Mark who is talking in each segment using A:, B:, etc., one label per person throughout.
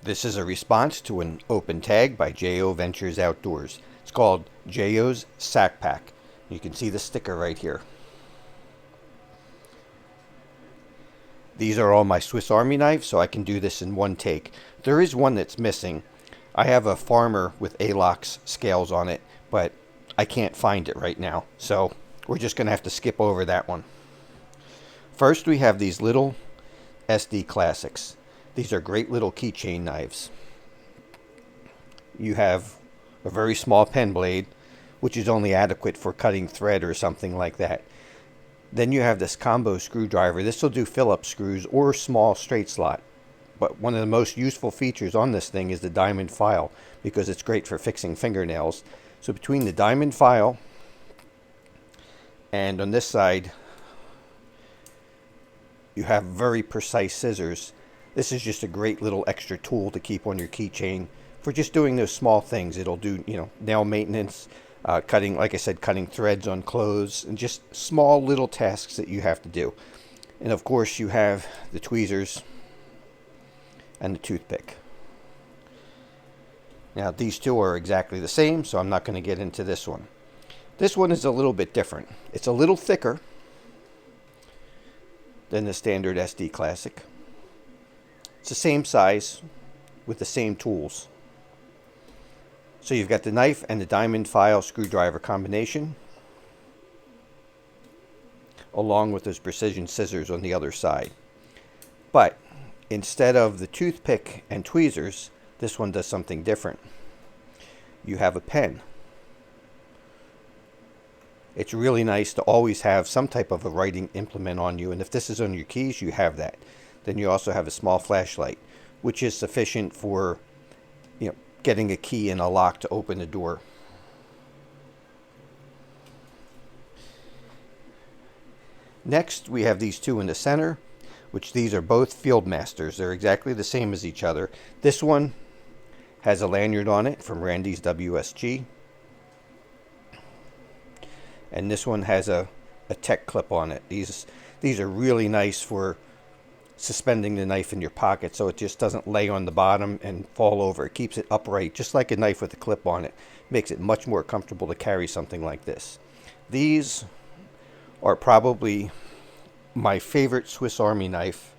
A: This is a response to an open tag by J.O. Ventures Outdoors. It's called J.O.'s S.A.K Pack. You can see the sticker right here. These are all my Swiss Army knives, so I can do this in one take. There is one that's missing. I have a Farmer with A-LOX scales on it, but I can't find it right now. So we're just going to have to skip over that one. First, we have these little SD Classics. These are great little keychain knives. You have a very small pen blade, which is only adequate for cutting thread or something like that. Then you have this combo screwdriver. This will do Phillips screws or small straight slot. But one of the most useful features on this thing is the diamond file, because it's great for fixing fingernails. So between the diamond file and on this side, you have very precise scissors. This is just a great little extra tool to keep on your keychain for just doing those small things. It'll do, nail maintenance, cutting, like I said, cutting threads on clothes, and just small little tasks that you have to do. And of course, you have the tweezers and the toothpick. Now, these two are exactly the same, so I'm not going to get into this one. This one is a little bit different. It's a little thicker than the standard SD Classic. It's the same size with the same tools. So you've got the knife and the diamond file screwdriver combination, along with those precision scissors on the other side. But instead of the toothpick and tweezers, this one does something different. You have a pen. It's really nice to always have some type of a writing implement on you, and if this is on your keys, you have that. Then you also have a small flashlight, which is sufficient for, getting a key in a lock to open the door. Next, we have these two in the center, which these are both Fieldmasters. They're exactly the same as each other. This one has a lanyard on it from Randy's WSG. And this one has a tech clip on it. These are really nice for suspending the knife in your pocket so it just doesn't lay on the bottom and fall over. It keeps it upright, just like a knife with a clip on it. Makes it much more comfortable to carry something like this. These are probably my favorite Swiss Army knife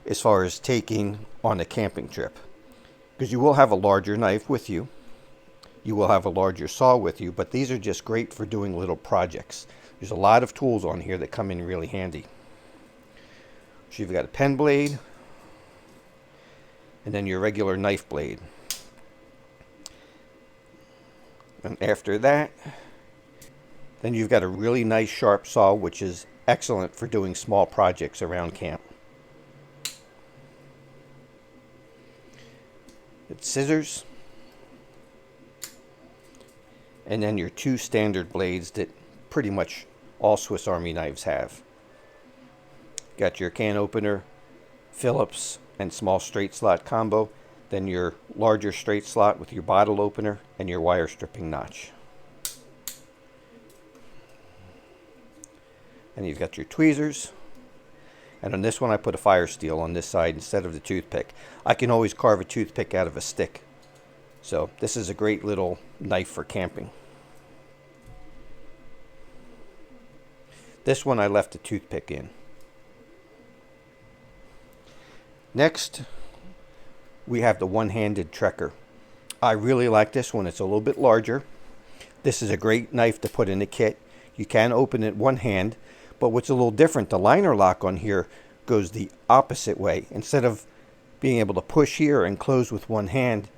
A: as far as taking on a camping trip, because you will have a larger knife with you. You will have a larger saw with you, but these are just great for doing little projects. There's a lot of tools on here that come in really handy. So you've got a pen blade, and then your regular knife blade. And after that, then you've got a really nice sharp saw, which is excellent for doing small projects around camp. It's scissors. And then your two standard blades that pretty much all Swiss Army knives have. Got your can opener, Phillips, and small straight slot combo. Then your larger straight slot with your bottle opener and your wire stripping notch. And you've got your tweezers. And on this one I put a fire steel on this side instead of the toothpick. I can always carve a toothpick out of a stick. So this is a great little knife for camping. This one I left the toothpick in. Next, we have the one-handed Trekker. I really like this one. It's a little bit larger. This is a great knife to put in a kit. You can open it one hand, but what's a little different, the liner lock on here goes the opposite way. Instead of being able to push here and close with one hand,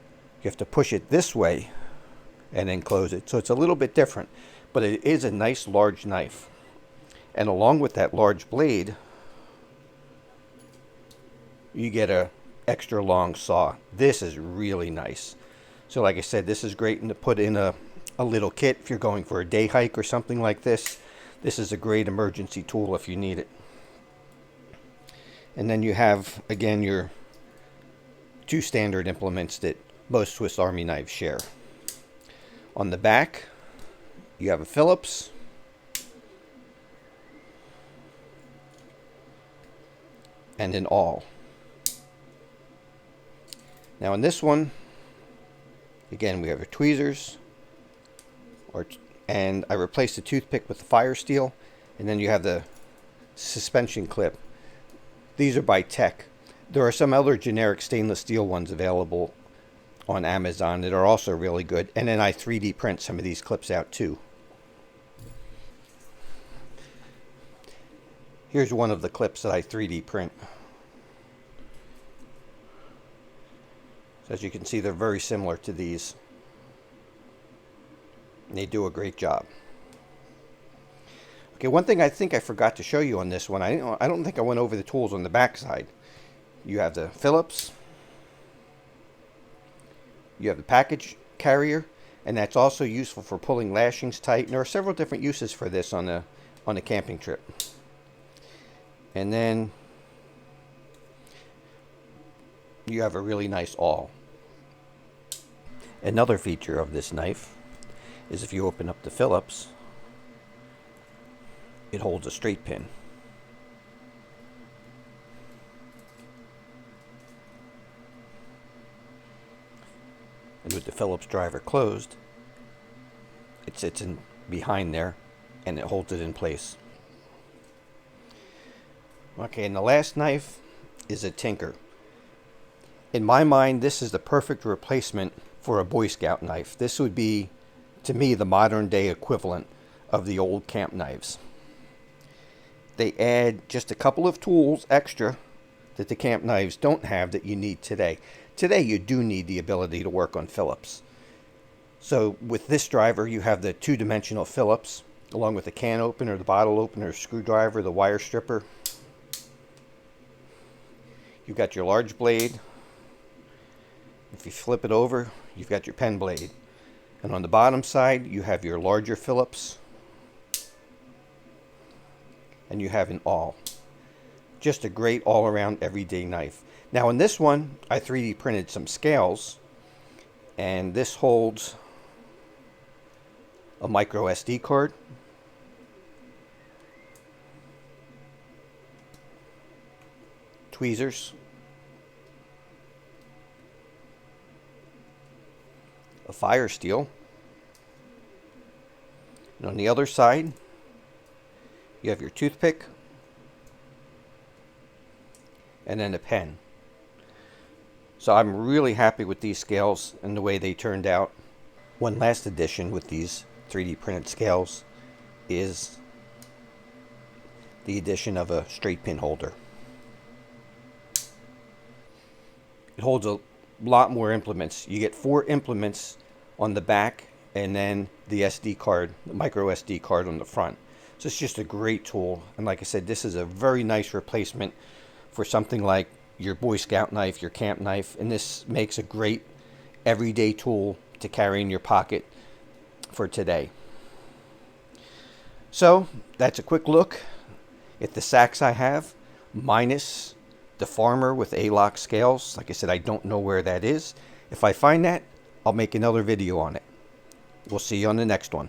A: you have to push it this way and then close it. So it's a little bit different, but it is a nice large knife. And along with that large blade, you get a extra long saw. This is really nice. So like I said, this is great to put in a little kit if you're going for a day hike or something like this. This is a great emergency tool if you need it. And then you have, again, your two standard implements that most Swiss Army knives share. On the back, you have a Phillips, and an awl. Now in this one, again, we have our tweezers, and I replaced the toothpick with the fire steel, and then you have the suspension clip. These are by S.A.K. There are some other generic stainless steel ones available on Amazon that are also really good, and then I 3D print some of these clips out too. Here's one of the clips that I 3D print. So as you can see, they're very similar to these. And they do a great job. Okay, one thing I think I forgot to show you on this one, I don't think I went over the tools on the back side. You have the Phillips, you have the package carrier, and that's also useful for pulling lashings tight. And there are several different uses for this on a camping trip. And then you have a really nice awl. Another feature of this knife is if you open up the Phillips, it holds a straight pin. And with the Phillips driver closed, it sits in behind there and it holds it in place. Okay, and the last knife is a Tinker. In my mind, this is the perfect replacement for a Boy Scout knife. This would be, to me, the modern day equivalent of the old camp knives. They add just a couple of tools extra that the camp knives don't have that you need today. Today you do need the ability to work on Phillips. So with this driver you have the two-dimensional Phillips along with the can opener, the bottle opener, screwdriver, the wire stripper. You've got your large blade. If you flip it over, you've got your pen blade. And on the bottom side you have your larger Phillips. And you have an awl. Just a great all-around everyday knife. Now in this one, I 3D printed some scales, and this holds a micro SD card, tweezers, a fire steel, and on the other side, you have your toothpick, and then a pen. So I'm really happy with these scales and the way they turned out. One last addition with these 3D printed scales is the addition of a straight pin holder. It holds a lot more implements. You get 4 implements on the back and then the SD card, the micro SD card on the front. So it's just a great tool. And like I said, this is a very nice replacement for something like your Boy Scout knife, your camp knife. And this makes a great everyday tool to carry in your pocket for today. So that's a quick look at the S.A.Ks I have, minus the Farmer with A.L.O.K scales. Like I said, I don't know where that is. If I find that, I'll make another video on it. We'll see you on the next one.